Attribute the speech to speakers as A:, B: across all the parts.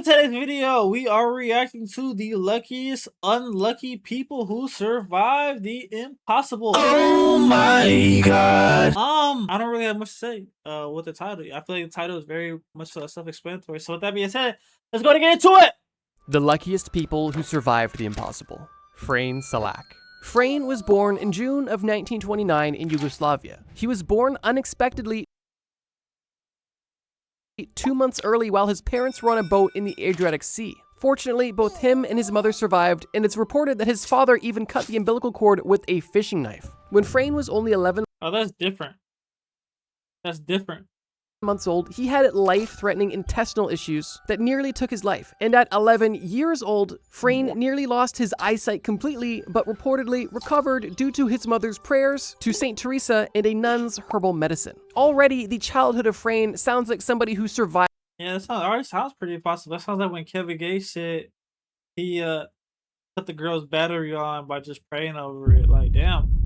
A: in today's video, we are reacting to the luckiest unlucky people who survived the impossible.
B: Oh my god.
A: I don't really have much to say with the title. I feel like the title is very much self-explanatory. So with that being said, let's go to get into it.
C: The luckiest people who survived the impossible. Frane Salak. Frane was born in June of 1929 in Yugoslavia. He was born unexpectedly 2 months early while his parents were on a boat in the Adriatic Sea. Fortunately, both him and his mother survived, and it's reported that his father even cut the umbilical cord with a fishing knife. When Frane was only 11
A: Oh, that's different. That's different.
C: months old, he had life-threatening intestinal issues that nearly took his life. And at 11 years old, Frane nearly lost his eyesight completely, but reportedly recovered due to his mother's prayers to Saint Teresa and a nun's herbal medicine. Already, the childhood of Frane sounds like somebody who survived.
A: Yeah, that already sounds pretty possible. That sounds like when Kevin Gates said he put the girl's battery on by just praying over it. Like, damn.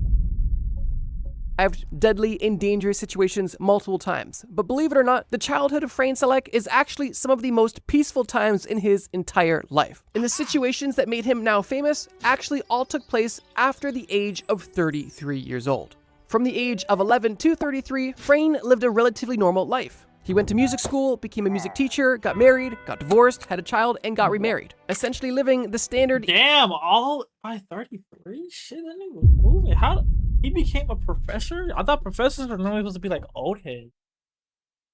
C: Deadly and dangerous situations multiple times. But believe it or not, the childhood of Frane Salek is actually some of the most peaceful times in his entire life. And the situations that made him now famous actually all took place after the age of 33 years old. From the age of 11 to 33, Frane lived a relatively normal life. He went to music school, became a music teacher, got married, got divorced, had a child, and got remarried. Essentially living the standard—
A: Damn, all by 33? Shit, that nigga was moving. How he became a professor? I thought professors were normally supposed to be like old heads.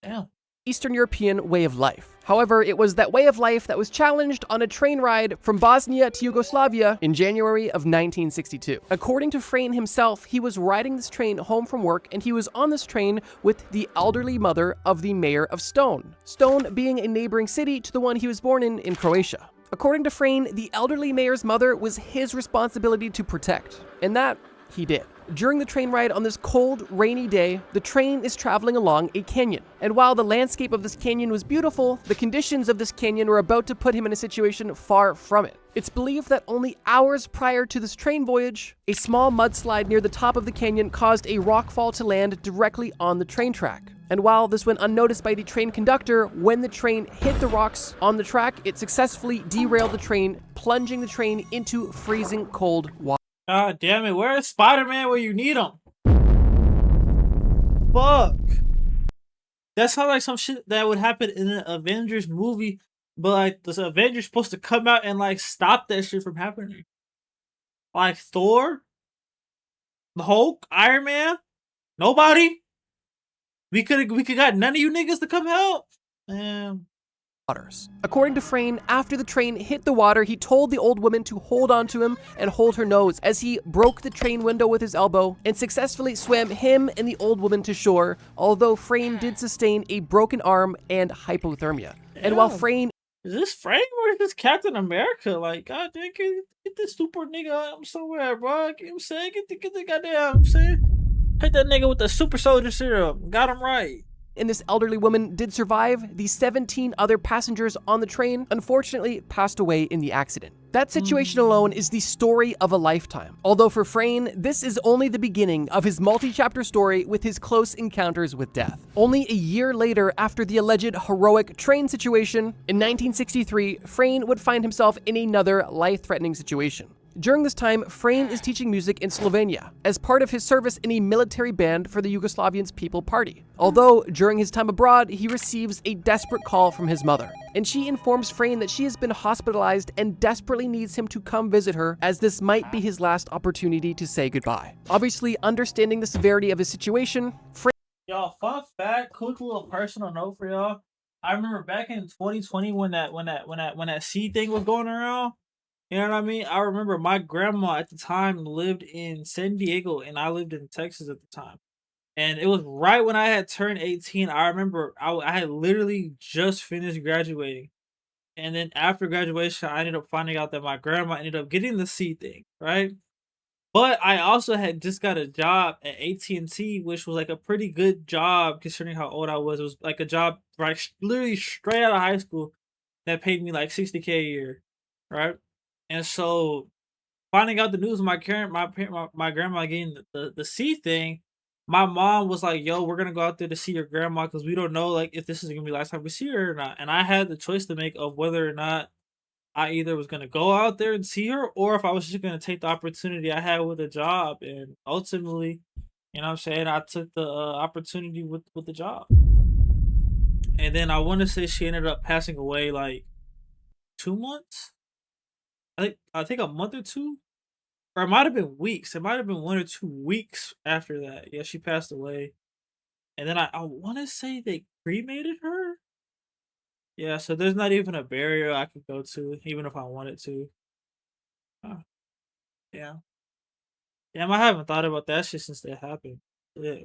A: Damn.
C: Eastern European way of life. However, it was that way of life that was challenged on a train ride from Bosnia to Yugoslavia in January of 1962. According to Frane himself, he was riding this train home from work, and he was on this train with the elderly mother of the mayor of Stone. Stone being a neighboring city to the one he was born in Croatia. According to Frane, the elderly mayor's mother was his responsibility to protect, and that he did. During the train ride on this cold, rainy day, the train is traveling along a canyon. And while the landscape of this canyon was beautiful, the conditions of this canyon were about to put him in a situation far from it. It's believed that only hours prior to this train voyage, a small mudslide near the top of the canyon caused a rockfall to land directly on the train track. And while this went unnoticed by the train conductor, when the train hit the rocks on the track, it successfully derailed the train, plunging the train into freezing cold water.
A: God damn it, where is Spider-Man where you need him? Fuck. That sounds like some shit that would happen in an Avengers movie, but like the Avengers supposed to come out and like stop that shit from happening. Like Thor, the Hulk, Iron Man, nobody. We could got none of you niggas to come help.
C: Waters. According to Frane, after the train hit the water, he told the old woman to hold on to him and hold her nose as he broke the train window with his elbow and successfully swam him and the old woman to shore, although Frane did sustain a broken arm and hypothermia.
A: Damn.
C: And while Frane—
A: Is this Frane or is this Captain America? Like, god damn, get this super nigga out somewhere, bro. You know what I'm saying? Get the goddamn, I'm saying? Hit that nigga with the super soldier serum. Got him right.
C: And this elderly woman did survive. The 17 other passengers on the train unfortunately passed away in the accident. That situation alone is the story of a lifetime. Although for Frane, this is only the beginning of his multi-chapter story with his close encounters with death. Only a year later, after the alleged heroic train situation, in 1963, Frane would find himself in another life-threatening situation. During this time, Frane is teaching music in Slovenia as part of his service in a military band for the Yugoslavians People Party. Although, during his time abroad, he receives a desperate call from his mother, and she informs Frane that she has been hospitalized and desperately needs him to come visit her, as this might be his last opportunity to say goodbye. Obviously, understanding the severity of his situation, Frane—
A: Y'all, fun fact, quick little personal note for y'all. I remember back in 2020 when that C thing was going around. You know what I mean? I remember my grandma at the time lived in San Diego and I lived in Texas at the time. And it was right when I had turned 18. I remember I had literally just finished graduating. And then after graduation, I ended up finding out that my grandma ended up getting the C thing, right? But I also had just got a job at AT&T, which was like a pretty good job considering how old I was. It was like a job right literally straight out of high school that paid me like $60K a year, right? And so finding out the news of my grandma getting the C thing, my mom was like, "Yo, we're gonna go out there to see your grandma because we don't know like if this is gonna be the last time we see her or not." And I had the choice to make of whether or not I either was gonna go out there and see her, or if I was just gonna take the opportunity I had with a job. And ultimately, you know what I'm saying, I took the opportunity with the job. And then I want to say she ended up passing away like 2 months. I think a month or two, or it might have been weeks. It might have been 1 or 2 weeks after that. Yeah, she passed away. And then I want to say they cremated her. Yeah, so there's not even a burial I could go to, even if I wanted to. Uh, yeah. Damn, I haven't thought about that shit since that happened. Yeah.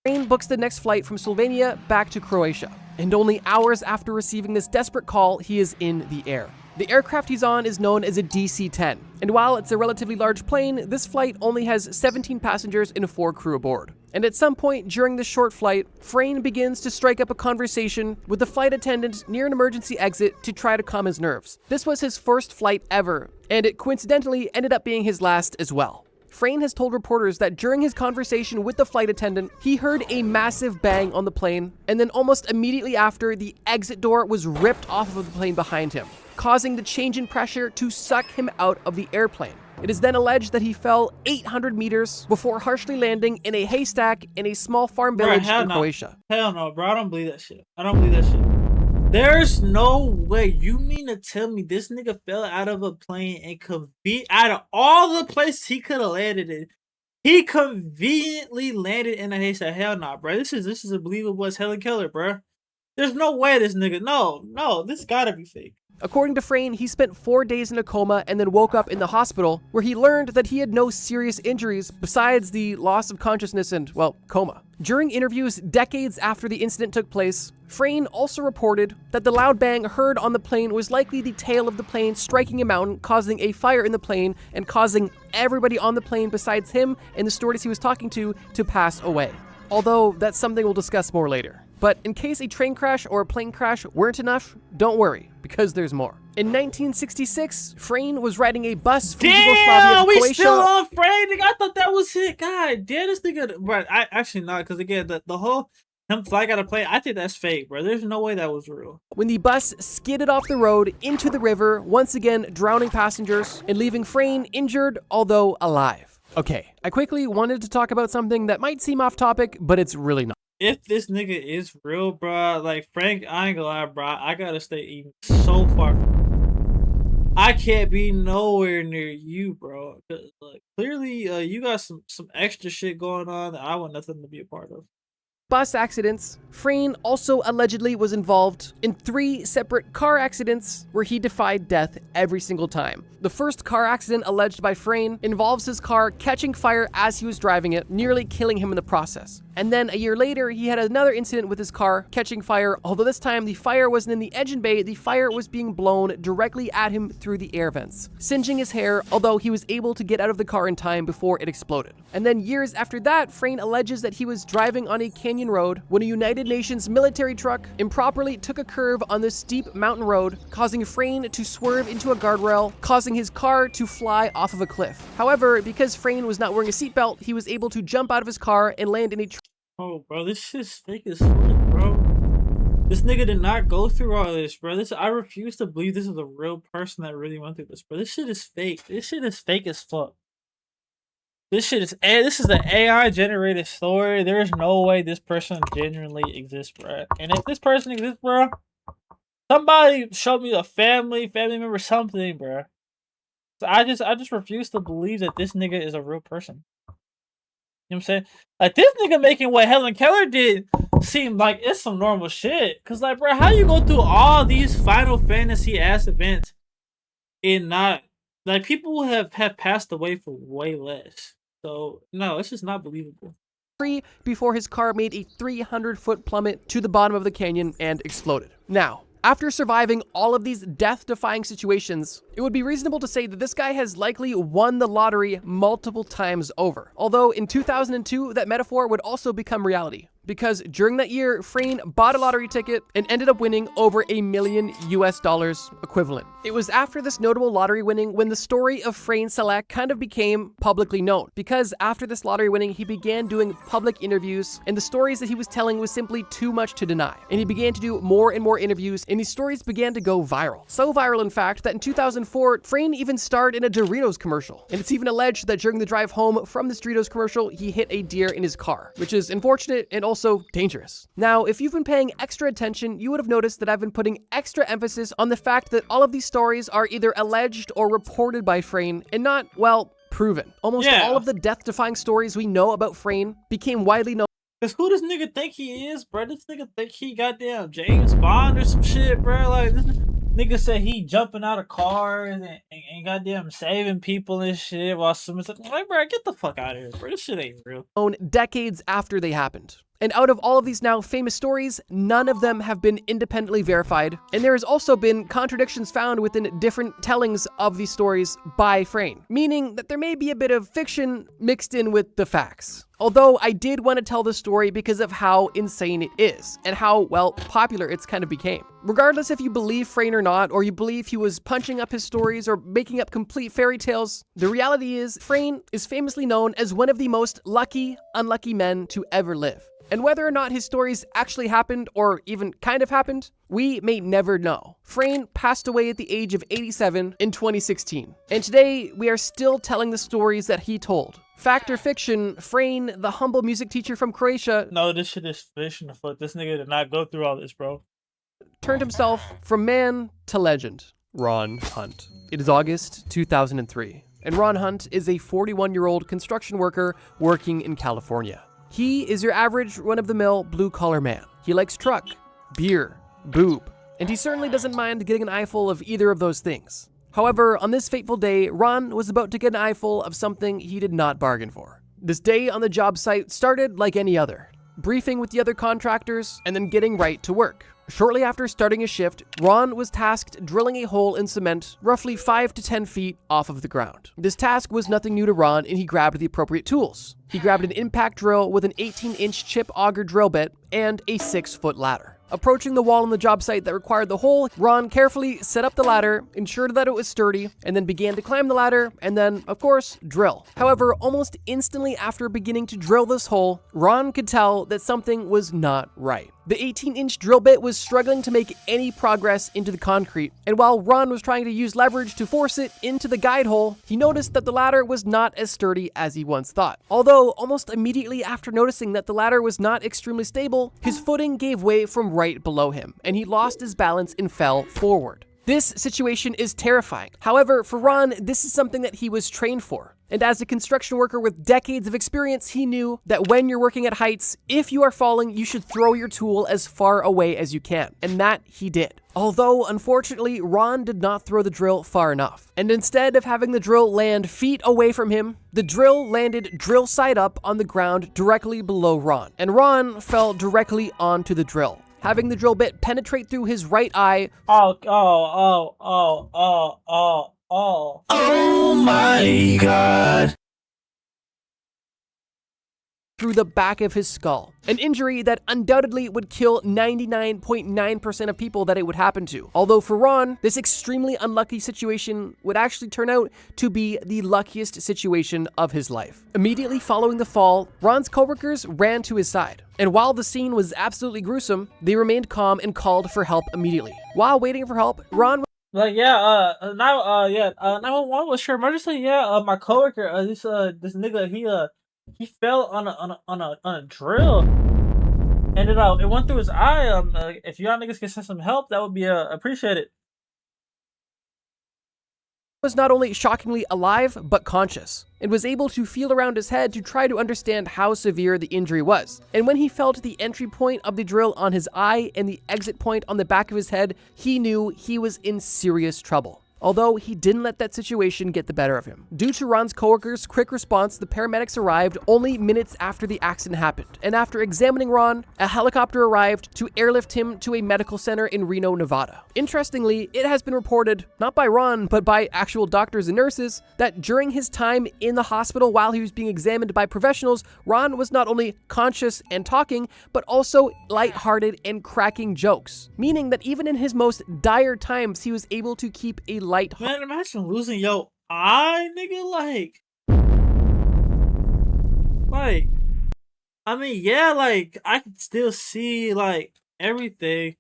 C: Frane books the next flight from Slovenia back to Croatia, and only hours after receiving this desperate call, he is in the air. The aircraft he's on is known as a DC-10, and while it's a relatively large plane, this flight only has 17 passengers and 4 crew aboard. And at some point during this short flight, Frane begins to strike up a conversation with the flight attendant near an emergency exit to try to calm his nerves. This was his first flight ever, and it coincidentally ended up being his last as well. Frane has told reporters that during his conversation with the flight attendant, he heard a massive bang on the plane, and then almost immediately after, the exit door was ripped off of the plane behind him, causing the change in pressure to suck him out of the airplane. It is then alleged that he fell 800 meters before harshly landing in a haystack in a small farm
A: Bro,
C: village
A: hell
C: in
A: no.
C: Croatia.
A: Hell no, bro. I don't believe that shit. I don't believe that shit. There's no way. You mean to tell me this nigga fell out of a plane and out of all the places he could have landed in, he conveniently landed in a haystack? Hell nah, bro. This is a believable as Helen Keller, bro. There's no way this nigga. No, this gotta be fake.
C: According to Frane, he spent 4 days in a coma and then woke up in the hospital, where he learned that he had no serious injuries besides the loss of consciousness and, well, coma. During interviews decades after the incident took place, Frane also reported that the loud bang heard on the plane was likely the tail of the plane striking a mountain, causing a fire in the plane and causing everybody on the plane besides him and the stewardess he was talking to pass away. Although that's something we'll discuss more later. But in case a train crash or a plane crash weren't enough, don't worry, because there's more. In 1966, Frane was riding a bus from Yugoslavia to
A: we
C: Croatia.
A: still on Frane, nigga. I thought that was it. God damn, this nigga. Bro, I actually not, because again, the whole him flying out of plane, I think that's fake, bro. There's no way that was real.
C: When the bus skidded off the road into the river, once again drowning passengers and leaving Frane injured, although alive. Okay, I quickly wanted to talk about something that might seem off topic, but it's really not.
A: If this nigga is real, bro, like Frank, I ain't gonna lie, bro. I gotta stay even so far. I can't be nowhere near you, bro. 'Cause, like, clearly, you got some extra shit going on that I want nothing to be a part of.
C: Bus accidents. Frane also allegedly was involved in 3 separate car accidents where he defied death every single time. The first car accident alleged by Frane involves his car catching fire as he was driving it, nearly killing him in the process. And then a year later, he had another incident with his car catching fire, although this time the fire wasn't in the engine bay, the fire was being blown directly at him through the air vents, singeing his hair, although he was able to get out of the car in time before it exploded. And then years after that, Frane alleges that he was driving on a canyon road when a United Nations military truck improperly took a curve on this steep mountain road, causing Frane to swerve into a guardrail, causing his car to fly off of a cliff. However, because Frane was not wearing a seatbelt, he was able to jump out of his car and land in a
A: Oh, bro, this shit's fake as fuck, bro. This nigga did not go through all this, bro. I refuse to believe this is a real person that really went through this, bro. This shit is fake. This shit is fake as fuck. This is an AI generated story. There is no way this person genuinely exists, bro. And if this person exists, bro, somebody show me a family member, something, bro. So I just refuse to believe that this nigga is a real person. You know what I'm saying? Like, this nigga making what Helen Keller did seem like it's some normal shit. Cause like, bro, how you go through all these Final Fantasy ass events and not, like, people have passed away for way less. So no, it's just not believable.
C: Before his car made a 300-foot plummet to the bottom of the canyon and exploded. Now, after surviving all of these death-defying situations, it would be reasonable to say that this guy has likely won the lottery multiple times over. Although in 2002, that metaphor would also become reality, because during that year, Frane bought a lottery ticket and ended up winning over $1 million equivalent. It was after this notable lottery winning when the story of Frayne Selleck kind of became publicly known, because after this lottery winning, he began doing public interviews, and the stories that he was telling was simply too much to deny. And he began to do more and more interviews, and these stories began to go viral. So viral, in fact, that in 2004, Frayne even starred in a Doritos commercial. And it's even alleged that during the drive home from this Doritos commercial, he hit a deer in his car, which is unfortunate and also dangerous. Now, if you've been paying extra attention, you would have noticed that I've been putting extra emphasis on the fact that all of these stories are either alleged or reported by Frayne and not, well, proven. Almost all of the death-defying stories we know about Frayne became widely known.
A: Cause who this nigga think he is, bro? This nigga think he goddamn James Bond or some shit, bro. Like, this nigga said he jumping out of cars and goddamn saving people and shit while someone's like, bro, get the fuck out of here, bro. This shit ain't real.
C: Decades after they happened. And out of all of these now famous stories, none of them have been independently verified. And there has also been contradictions found within different tellings of these stories by Frayne, meaning that there may be a bit of fiction mixed in with the facts. Although I did want to tell this story because of how insane it is and how, well, popular it's kind of became. Regardless if you believe Frayne or not, or you believe he was punching up his stories or making up complete fairy tales, the reality is Frayne is famously known as one of the most lucky, unlucky men to ever live. And whether or not his stories actually happened or even kind of happened, we may never know. Frayne passed away at the age of 87 in 2016. And today, we are still telling the stories that he told. Fact or fiction, Frayne, the humble music teacher from Croatia...
A: No, this shit is fiction. Fuck, this nigga did not go through all this, bro.
C: ...turned himself from man to legend. Ron Hunt. It is August 2003, and Ron Hunt is a 41-year-old construction worker working in California. He is your average run-of-the-mill blue-collar man. He likes truck, beer, boob, and he certainly doesn't mind getting an eyeful of either of those things. However, on this fateful day, Ron was about to get an eyeful of something he did not bargain for. This day on the job site started like any other, briefing with the other contractors and then getting right to work. Shortly after starting his shift, Ron was tasked drilling a hole in cement roughly 5 to 10 feet off of the ground. This task was nothing new to Ron, and he grabbed the appropriate tools. He grabbed an impact drill with an 18-inch chip auger drill bit and a 6-foot ladder. Approaching the wall on the job site that required the hole, Ron carefully set up the ladder, ensured that it was sturdy, and then began to climb the ladder, and then, of course, drill. However, almost instantly after beginning to drill this hole, Ron could tell that something was not right. The 18-inch drill bit was struggling to make any progress into the concrete, and while Ron was trying to use leverage to force it into the guide hole, he noticed that the ladder was not as sturdy as he once thought. Although, almost immediately after noticing that the ladder was not extremely stable, his footing gave way from right below him, and he lost his balance and fell forward. This situation is terrifying. However, for Ron, this is something that he was trained for. And as a construction worker with decades of experience, he knew that when you're working at heights, if you are falling, you should throw your tool as far away as you can. And that he did. Although, unfortunately, Ron did not throw the drill far enough. And instead of having the drill land feet away from him, the drill landed drill side up on the ground directly below Ron. And Ron fell directly onto the drill, having the drill bit penetrate through his right eye.
B: Oh my God.
C: Through the back of his skull. An injury that undoubtedly would kill 99.9% of people that it would happen to. Although for Ron, this extremely unlucky situation would actually turn out to be the luckiest situation of his life. Immediately following the fall, Ron's coworkers ran to his side. And while the scene was absolutely gruesome, they remained calm and called for help immediately. While waiting for help, Ron
A: 911 was sure emergency. My coworker, this nigga, he fell on a drill, and it went through his eye. If y'all niggas can send some help, that would be appreciated.
C: was not only shockingly alive, but conscious, and was able to feel around his head to try to understand how severe the injury was. And when he felt the entry point of the drill on his eye and the exit point on the back of his head, he knew he was in serious trouble. although he didn't let that situation get the better of him. Due to Ron's coworkers' quick response, the paramedics arrived only minutes after the accident happened, and after examining Ron, a helicopter arrived to airlift him to a medical center in Reno, Nevada. Interestingly, it has been reported, not by Ron, but by actual doctors and nurses, that during his time in the hospital while he was being examined by professionals, Ron was not only conscious and talking, but also lighthearted and cracking jokes, meaning that even in his most dire times, he was able to keep a light.
A: Man, imagine losing your eye, nigga. Like, I mean, yeah, like I can still see like everything.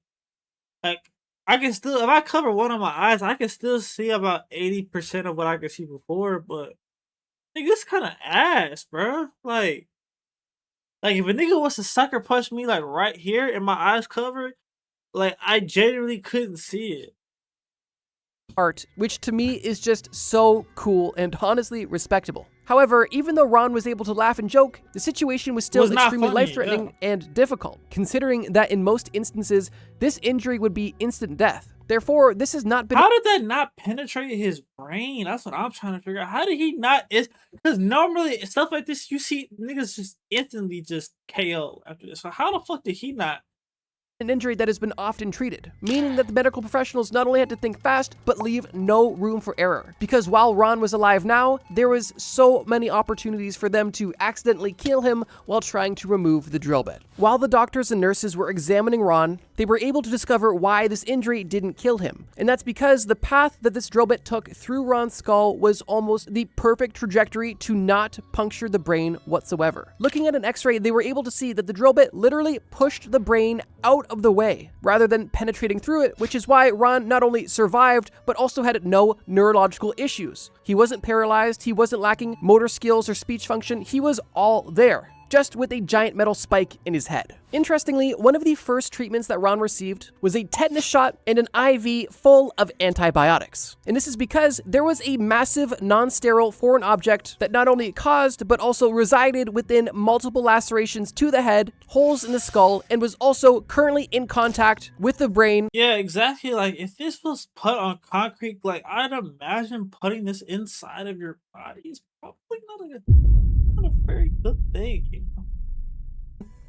A: Like, I can still, if I cover one of my eyes, I can still see about 80% of what I could see before. But nigga, it's kind of ass, bro. Like if a nigga was to sucker punch me like right here and my eyes covered, like I genuinely couldn't see it.
C: Art, which to me is just so cool and honestly respectable. However, even though Ron was able to laugh and joke, the situation was still extremely life-threatening and difficult, considering that in most instances, this injury would be instant death. Therefore, this has not been—
A: How did that not penetrate his brain? That's what I'm trying to figure out. How did he not? Because normally stuff like this, you see niggas just instantly just KO after this. So how the fuck did he not?
C: An injury that has been often treated, meaning that the medical professionals not only had to think fast, but leave no room for error. Because while Ron was alive now, there was so many opportunities for them to accidentally kill him while trying to remove the drill bit. While the doctors and nurses were examining Ron, they were able to discover why this injury didn't kill him. And that's because the path that this drill bit took through Ron's skull was almost the perfect trajectory to not puncture the brain whatsoever. Looking at an x-ray, they were able to see that the drill bit literally pushed the brain out of the way rather than penetrating through it, which is why Ron not only survived but also had no neurological issues. He wasn't paralyzed, he wasn't lacking motor skills or speech function, he was all there, just with a giant metal spike in his head. Interestingly, one of the first treatments that Ron received was a tetanus shot and an IV full of antibiotics. And this is because there was a massive non-sterile foreign object that not only caused but also resided within multiple lacerations to the head, holes in the skull, and was also currently in contact with the brain.
A: Yeah, exactly. Like if this was put on concrete, like I'd imagine putting this inside of your body is probably not a very good thing, you know?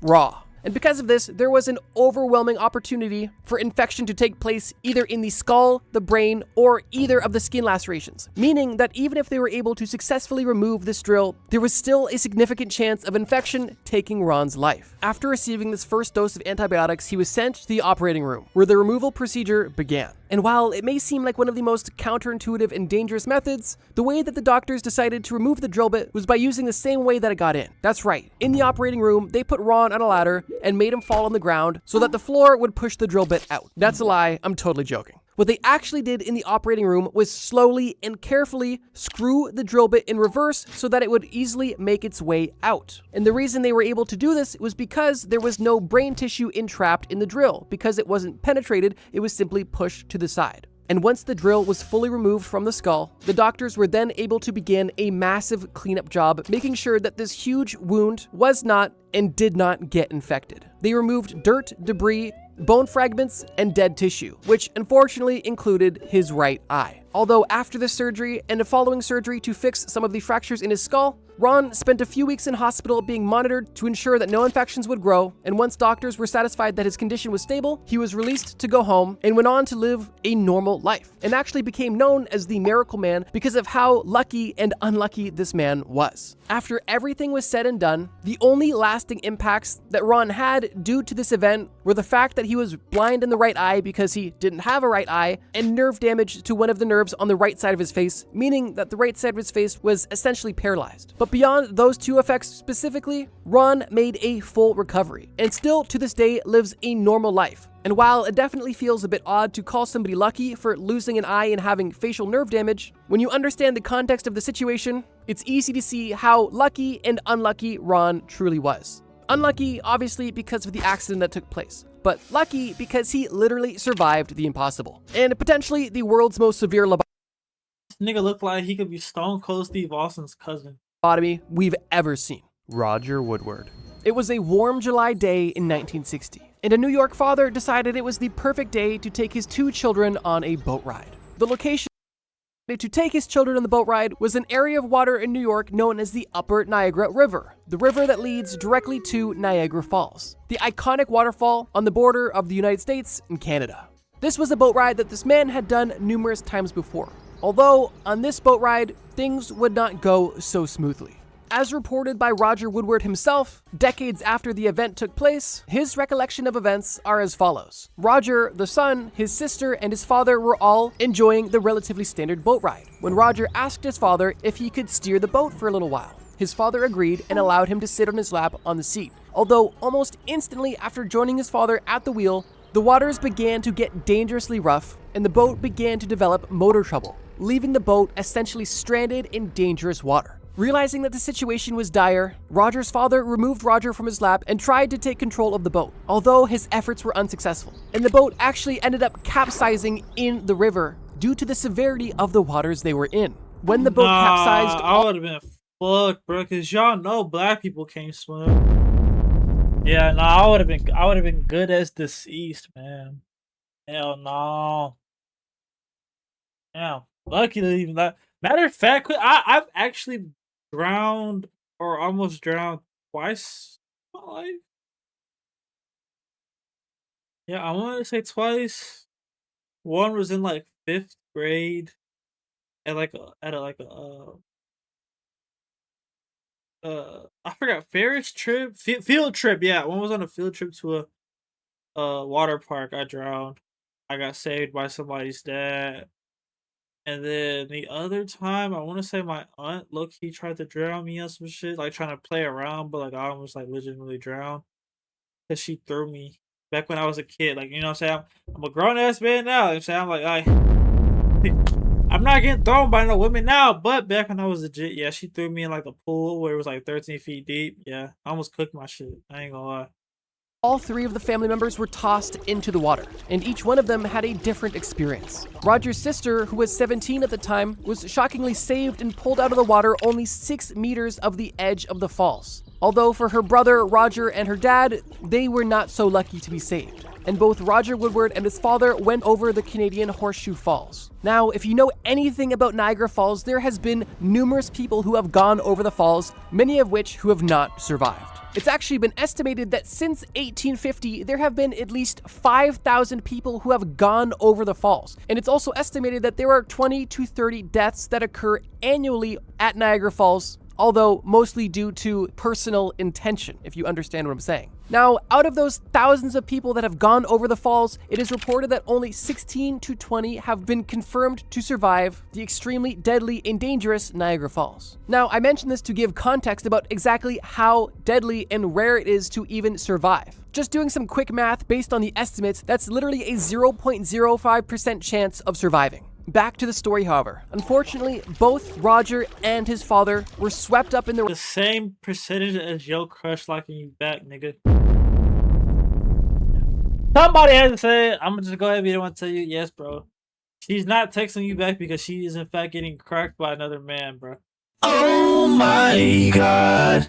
C: Raw. And because of this, there was an overwhelming opportunity for infection to take place either in the skull, the brain, or either of the skin lacerations. Meaning that even if they were able to successfully remove this drill, there was still a significant chance of infection taking Ron's life. After receiving this first dose of antibiotics, he was sent to the operating room, where the removal procedure began. And while it may seem like one of the most counterintuitive and dangerous methods, the way that the doctors decided to remove the drill bit was by using the same way that it got in. That's right. In the operating room, they put Ron on a ladder and made him fall on the ground so that the floor would push the drill bit out. That's a lie. I'm totally joking. What they actually did in the operating room was slowly and carefully screw the drill bit in reverse so that it would easily make its way out. And the reason they were able to do this was because there was no brain tissue entrapped in the drill. Because it wasn't penetrated, it was simply pushed to the side. And once the drill was fully removed from the skull, the doctors were then able to begin a massive cleanup job, making sure that this huge wound was not and did not get infected. They removed dirt, debris, bone fragments, and dead tissue, which unfortunately included his right eye. Although after the surgery and the following surgery to fix some of the fractures in his skull, Ron spent a few weeks in hospital being monitored to ensure that no infections would grow, and once doctors were satisfied that his condition was stable, he was released to go home and went on to live a normal life, and actually became known as the Miracle Man because of how lucky and unlucky this man was. After everything was said and done, the only lasting impacts that Ron had due to this event were the fact that he was blind in the right eye because he didn't have a right eye, and nerve damage to one of the nerves on the right side of his face, meaning that the right side of his face was essentially paralyzed. But beyond those two effects specifically, Ron made a full recovery, and still to this day lives a normal life. And while it definitely feels a bit odd to call somebody lucky for losing an eye and having facial nerve damage, when you understand the context of the situation, it's easy to see how lucky and unlucky Ron truly was. Unlucky, obviously, because of the accident that took place, but lucky because he literally survived the impossible, and potentially the world's most severe
A: This nigga looked like he could be Stone Cold Steve Austin's cousin.
C: lobotomy we've ever seen. Roger Woodward. It was a warm July day in 1960, and a New York father decided it was the perfect day to take his two children on a boat ride. The location to take his children on the boat ride was an area of water in New York known as the Upper Niagara River, the river that leads directly to Niagara Falls, the iconic waterfall on the border of the United States and Canada. This was a boat ride that this man had done numerous times before, although on this boat ride, things would not go so smoothly. As reported by Roger Woodward himself, decades after the event took place, his recollection of events are as follows. Roger, the son, his sister, and his father were all enjoying the relatively standard boat ride when Roger asked his father if he could steer the boat for a little while. His father agreed and allowed him to sit on his lap on the seat, although almost instantly after joining his father at the wheel, the waters began to get dangerously rough and the boat began to develop motor trouble, leaving the boat essentially stranded in dangerous water. Realizing that the situation was dire, Roger's father removed Roger from his lap and tried to take control of the boat, although his efforts were unsuccessful, and the boat actually ended up capsizing in the river due to the severity of the waters they were in. When the boat capsized,
A: I would have been fucked, bro, because y'all know black people can't swim. Yeah, no, I would have been good as deceased, man. Hell no. Yeah, lucky to even that. Matter of fact, I've actually drowned or almost drowned twice in my life. Yeah, I want to say twice. One was in like 5th grade at I forgot, Ferris trip, field trip. Yeah, one was on a field trip to a water park. I drowned. I got saved by somebody's dad. And then the other time, I want to say my aunt, look, he tried to drown me on some shit, like trying to play around, but like I almost like legitimately drowned because she threw me back when I was a kid. Like, you know what I'm saying? I'm a grown ass man now. You know what I'm saying? I'm like, I'm not getting thrown by no women now, but back when I was legit, yeah, she threw me in like a pool where it was like 13 feet deep. Yeah, I almost cooked my shit. I ain't gonna lie.
C: all three of the family members were tossed into the water, and each one of them had a different experience. Roger's sister, who was 17 at the time, was shockingly saved and pulled out of the water only 6 meters of the edge of the falls. Although for her brother, Roger, and her dad, they were not so lucky to be saved. And both Roger Woodward and his father went over the Canadian Horseshoe Falls. Now, if you know anything about Niagara Falls, there has been numerous people who have gone over the falls, many of which who have not survived. It's actually been estimated that since 1850, there have been at least 5,000 people who have gone over the falls. And it's also estimated that there are 20 to 30 deaths that occur annually at Niagara Falls, although mostly due to personal intention, if you understand what I'm saying. Now, out of those thousands of people that have gone over the falls, it is reported that only 16 to 20 have been confirmed to survive the extremely deadly and dangerous Niagara Falls. Now, I mention this to give context about exactly how deadly and rare it is to even survive. Just doing some quick math based on the estimates, that's literally a 0.05% chance of surviving. Back to the story, however. Unfortunately, both Roger and his father were swept up in
A: The same percentage as your crush liking you back, nigga. Somebody has to say it. I'm gonna just go ahead and be the one to tell you, yes, bro. She's not texting you back because she is in fact getting cracked by another man, bro.
B: Oh my god.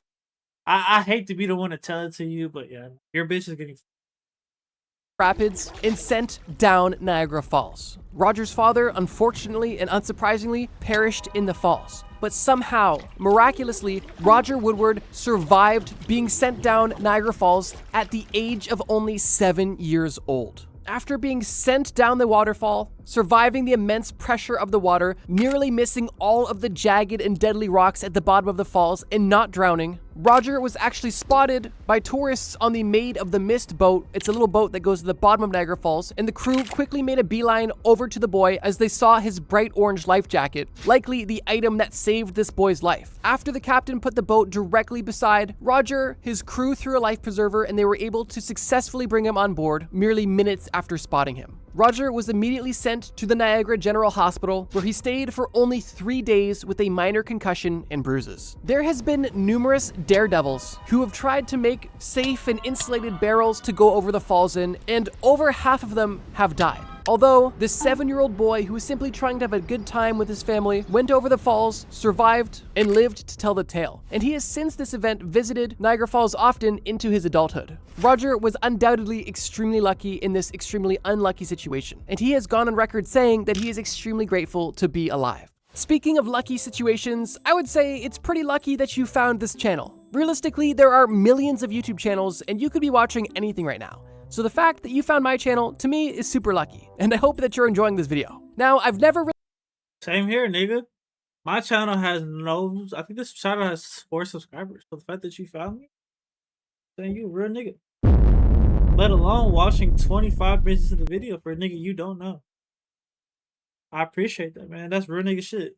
A: I hate to be the one to tell it to you, but yeah, your bitch is getting
C: rapids and sent down Niagara Falls. Roger's father, unfortunately and unsurprisingly, perished in the falls. But somehow, miraculously, Roger Woodward survived being sent down Niagara Falls at the age of only 7 years old. After being sent down the waterfall, surviving the immense pressure of the water, nearly missing all of the jagged and deadly rocks at the bottom of the falls, and not drowning, Roger was actually spotted by tourists on the Maid of the Mist boat. It's a little boat that goes to the bottom of Niagara Falls, and the crew quickly made a beeline over to the boy as they saw his bright orange life jacket, likely the item that saved this boy's life. After the captain put the boat directly beside Roger, his crew threw a life preserver and they were able to successfully bring him on board merely minutes after spotting him. Roger was immediately sent to the Niagara General Hospital, where he stayed for only 3 days with a minor concussion and bruises. There has been numerous daredevils who have tried to make safe and insulated barrels to go over the falls in, and over half of them have died. Although, this 7-year-old boy who was simply trying to have a good time with his family went over the falls, survived, and lived to tell the tale. And he has since this event visited Niagara Falls often into his adulthood. Roger was undoubtedly extremely lucky in this extremely unlucky situation, and he has gone on record saying that he is extremely grateful to be alive. Speaking of lucky situations, I would say it's pretty lucky that you found this channel. Realistically, there are millions of YouTube channels, and you could be watching anything right now. So the fact that you found my channel, to me, is super lucky, and I hope that you're enjoying this video. Now, I've never really...
A: Same here, nigga. My channel has no... I think this channel has 4 subscribers. So the fact that you found me, saying you a real nigga. Let alone watching 25 minutes of the video for a nigga you don't know. I appreciate that, man. That's real nigga shit.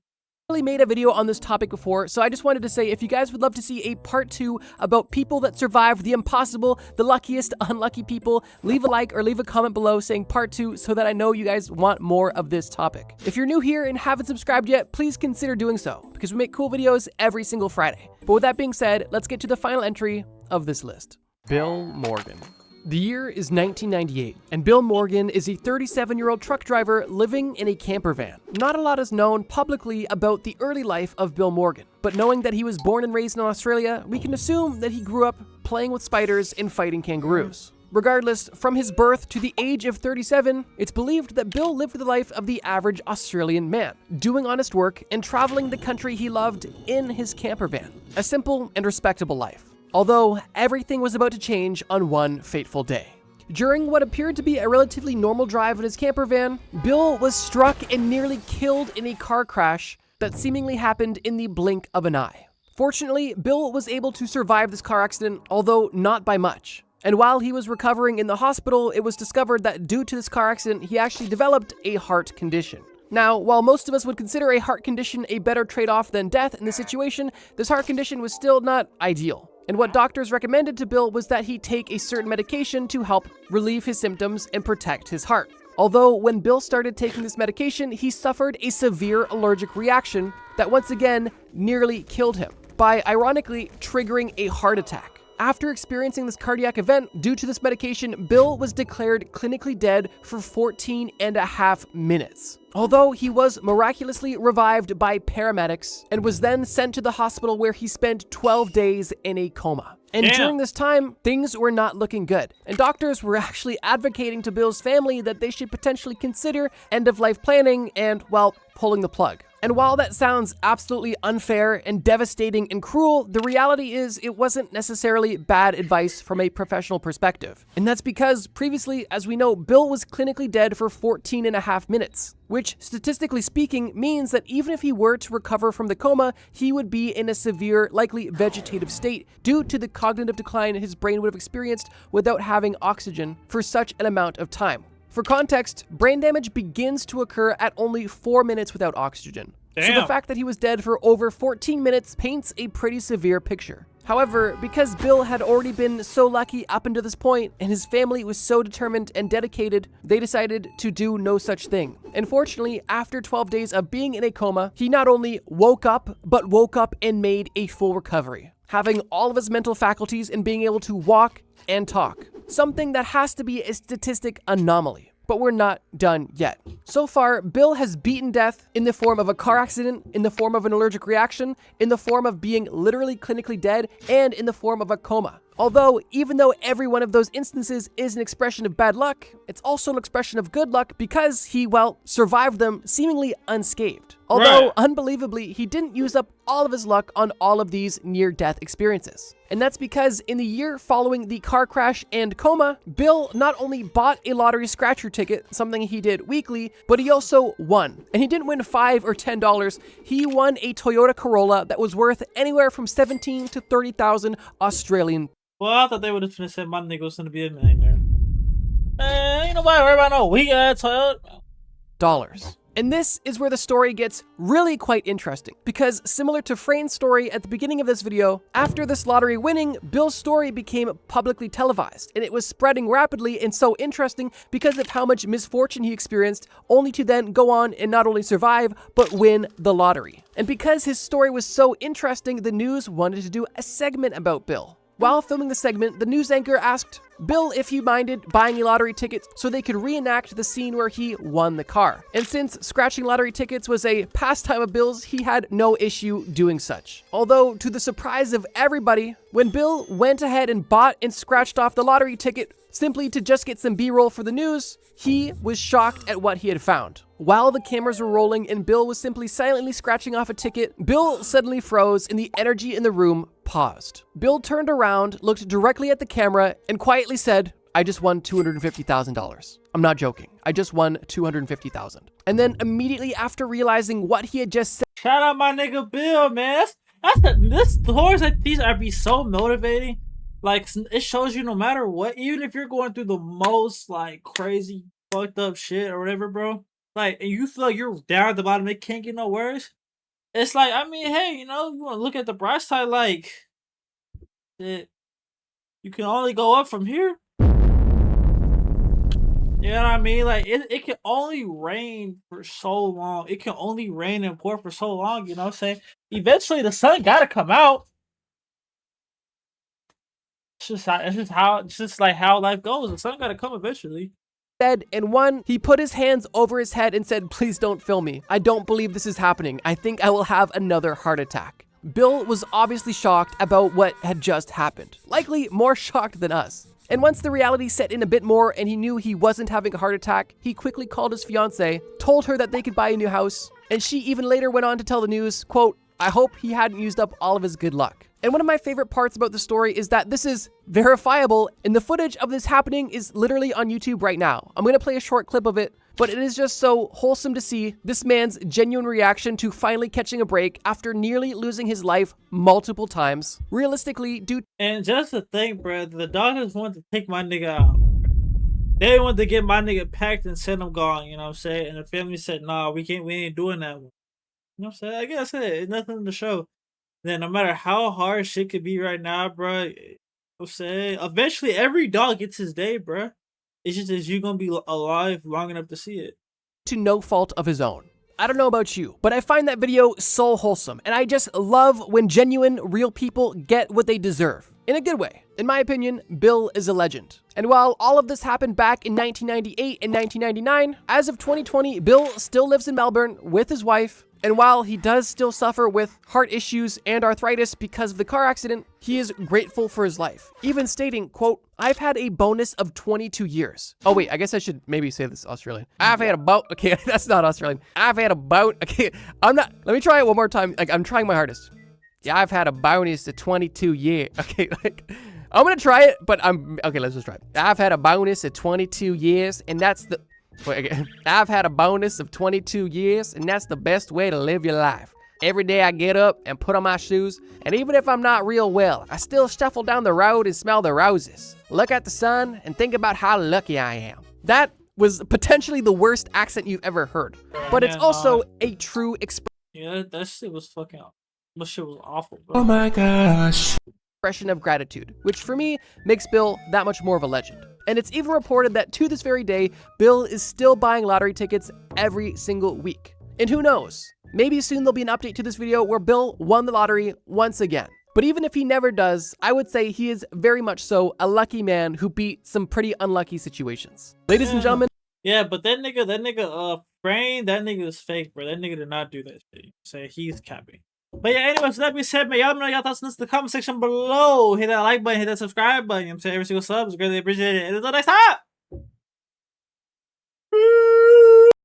C: Made a video on this topic before, so I just wanted to say if you guys would love to see a part 2 about people that survived the impossible, the luckiest, unlucky people, leave a like or leave a comment below saying part 2 so that I know you guys want more of this topic. If you're new here and haven't subscribed yet, please consider doing so, because we make cool videos every single Friday. But with that being said, let's get to the final entry of this list. Bill Morgan. The year is 1998, and Bill Morgan is a 37-year-old truck driver living in a camper van. Not a lot is known publicly about the early life of Bill Morgan, but knowing that he was born and raised in Australia, we can assume that he grew up playing with spiders and fighting kangaroos. Regardless, from his birth to the age of 37, it's believed that Bill lived the life of the average Australian man, doing honest work and traveling the country he loved in his camper van. A simple and respectable life. Although, everything was about to change on one fateful day. During what appeared to be a relatively normal drive in his camper van, Bill was struck and nearly killed in a car crash that seemingly happened in the blink of an eye. Fortunately, Bill was able to survive this car accident, although not by much. And while he was recovering in the hospital, it was discovered that due to this car accident, he actually developed a heart condition. Now, while most of us would consider a heart condition a better trade-off than death in this situation, this heart condition was still not ideal. And what doctors recommended to Bill was that he take a certain medication to help relieve his symptoms and protect his heart. Although, when Bill started taking this medication, he suffered a severe allergic reaction that once again nearly killed him by ironically triggering a heart attack. After experiencing this cardiac event due to this medication, Bill was declared clinically dead for 14.5 minutes. Although he was miraculously revived by paramedics and was then sent to the hospital where he spent 12 days in a coma. And during this time, things were not looking good. And doctors were actually advocating to Bill's family that they should potentially consider end-of-life planning and, well, pulling the plug. And while that sounds absolutely unfair and devastating and cruel, the reality is it wasn't necessarily bad advice from a professional perspective. And that's because previously, as we know, Bill was clinically dead for 14.5 minutes, which statistically speaking means that even if he were to recover from the coma, he would be in a severe, likely vegetative state due to the cognitive decline his brain would have experienced without having oxygen for such an amount of time. For context, brain damage begins to occur at only 4 minutes without oxygen. So the fact that he was dead for over 14 minutes paints a pretty severe picture. However, because Bill had already been so lucky up until this point, and his family was so determined and dedicated, they decided to do no such thing. Unfortunately, after 12 days of being in a coma, he not only woke up, but woke up and made a full recovery, having all of his mental faculties and being able to walk and talk. Something that has to be a statistic anomaly. But we're not done yet. So far, Bill has beaten death in the form of a car accident, in the form of an allergic reaction, in the form of being literally clinically dead, and in the form of a coma. Although, even though every one of those instances is an expression of bad luck, it's also an expression of good luck because he, well, survived them seemingly unscathed. Although, unbelievably, he didn't use up all of his luck on all of these near-death experiences. And that's because in the year following the car crash and coma, Bill not only bought a lottery scratcher ticket, something he did weekly, but he also won. And he didn't win $5 or $10, he won a Toyota Corolla that was worth anywhere from 17 to 30,000 Australian.
A: Well, I thought they would have said my nigga was gonna be a millionaire. Man, ain't nobody worry about no weak ass Toyota.
C: Dollars. And this is where the story gets really quite interesting, because similar to Frane's story at the beginning of this video, after this lottery winning, Bill's story became publicly televised, and it was spreading rapidly and so interesting because of how much misfortune he experienced, only to then go on and not only survive, but win the lottery. And because his story was so interesting, the news wanted to do a segment about Bill. While filming the segment, the news anchor asked Bill if he minded buying a lottery ticket so they could reenact the scene where he won the car. And since scratching lottery tickets was a pastime of Bill's, he had no issue doing such. Although, to the surprise of everybody, when Bill went ahead and bought and scratched off the lottery ticket simply to just get some B-roll for the news, he was shocked at what he had found. While the cameras were rolling and Bill was simply silently scratching off a ticket, Bill suddenly froze and the energy in the room paused. Bill turned around, looked directly at the camera, and quietly said, "I just won $250,000. I'm not joking. I just won $250,000. And then immediately after realizing what he had just said,
A: shout out my nigga Bill, man. This stories like these are be so motivating. Like, it shows you no matter what, even if you're going through the most like crazy fucked up shit or whatever, bro. Like, and you feel like you're down at the bottom, it can't get no worse. It's like, I mean, hey, you know, you want to look at the bright side, like, it, you can only go up from here. You know what I mean? Like, it can only rain for so long. It can only rain and pour for so long, you know what I'm saying? Eventually, the sun got to come out. It's just like how life goes. The sun got to come eventually.
C: And one, he put his hands over his head and said, "Please don't film me. I don't believe this is happening. I think I will have another heart attack." Bill was obviously shocked about what had just happened, likely more shocked than us. And once the reality set in a bit more and he knew he wasn't having a heart attack, he quickly called his fiancée, told her that they could buy a new house, and she even later went on to tell the news, quote, "I hope he hadn't used up all of his good luck." And one of my favorite parts about the story is that this is verifiable, and the footage of this happening is literally on YouTube right now. I'm going to play a short clip of it, but it is just so wholesome to see this man's genuine reaction to finally catching a break after nearly losing his life multiple times. Realistically, dude.
A: And just to think, bro, the doctors wanted to take my nigga out. They wanted to get my nigga packed and send him gone, you know what I'm saying? And the family said, nah, we ain't doing that one. You know what I'm saying? I guess it's nothing to show. Then no matter how hard shit could be right now, bro, you know what I'm saying? Eventually every dog gets his day, bro. It's just that you're gonna be alive long enough to see it.
C: To no fault of his own. I don't know about you, but I find that video so wholesome, and I just love when genuine, real people get what they deserve. In a good way. In my opinion, Bill is a legend. And while all of this happened back in 1998 and 1999, as of 2020, Bill still lives in Melbourne with his wife. And while he does still suffer with heart issues and arthritis because of the car accident, he is grateful for his life, even stating, quote, "I've had a bonus of 22 years. Oh wait, I guess I should maybe say this Australian. I've had okay, that's not Australian. I've had okay, let me try it one more time. Like, I'm trying my hardest. Yeah, I've had a bonus of 22 years. Okay, like, I'm gonna try it, but okay, let's just try it. I've had a bonus of 22 years, and that's the, wait, again. I've had a bonus of 22 years, and that's the best way to live your life. Every day I get up and put on my shoes, and even if I'm not real well, I still shuffle down the road and smell the roses. Look at the sun and think about how lucky I am." That was potentially the worst accent you've ever heard, but it's also a true expression.
A: Yeah, that shit was fucking, that shit was awful, bro.
B: Oh my gosh.
C: Expression of gratitude, which for me makes Bill that much more of a legend. And it's even reported that to this very day, Bill is still buying lottery tickets every single week. And who knows, maybe soon there'll be an update to this video where Bill won the lottery once again. But even if he never does, I would say he is very much so a lucky man who beat some pretty unlucky situations. Ladies and gentlemen.
A: Yeah, but that nigga, Brain, that nigga is fake, bro. That nigga did not do that shit. So he's capping. But yeah, anyways, that being said, man, y'all know y'all thoughts in the comment section below. Hit that like button, hit that subscribe button. You know what I'm saying? Every single sub is greatly appreciated. And until next time.